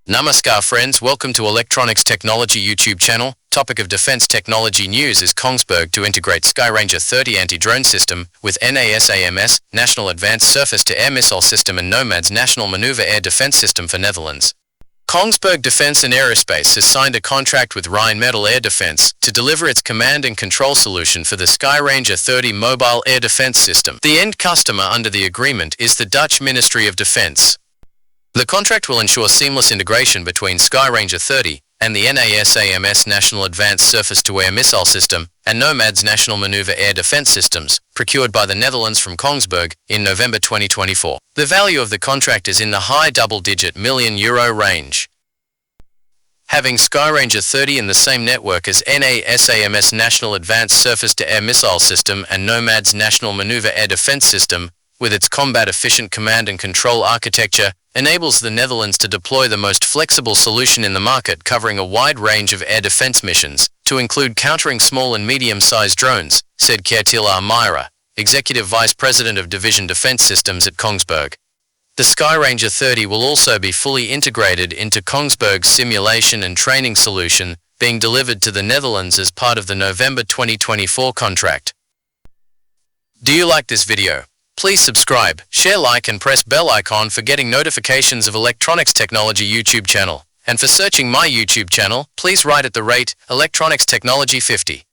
Namaskar friends, welcome to Electronics Technology YouTube channel. Topic of defense technology news is Kongsberg to integrate Skyranger 30 anti-drone system with NASAMS, National Advanced Surface-to-Air Missile System, and NOMADS National Maneuver Air Defense System for Netherlands. Kongsberg Defense and Aerospace has signed a contract with Rheinmetall Air Defense to deliver its command and control solution for the Skyranger 30 mobile air defense system. The end customer under the agreement is the Dutch Ministry of Defense. The contract will ensure seamless integration between Skyranger 30 and the NASAMS National Advanced Surface-to-Air Missile System and NOMADS National Maneuver Air Defense Systems, procured by the Netherlands from Kongsberg in November 2024. The value of the contract is in the high double-digit million euro range. Having Skyranger 30 in the same network as NASAMS National Advanced Surface-to-Air Missile System and NOMADS National Maneuver Air Defense System, with its combat-efficient command and control architecture, enables the Netherlands to deploy the most flexible solution in the market, covering a wide range of air defense missions, to include countering small and medium-sized drones, said Kjetil Meyer, Executive Vice President of Division Defense Systems at Kongsberg. The Skyranger 30 will also be fully integrated into Kongsberg's simulation and training solution, being delivered to the Netherlands as part of the November 2024 contract. Do you like this video? Please subscribe, share, like, and press bell icon for getting notifications of Electronics Technology YouTube channel. And for searching my YouTube channel, please write at the rate Electronics Technology 50.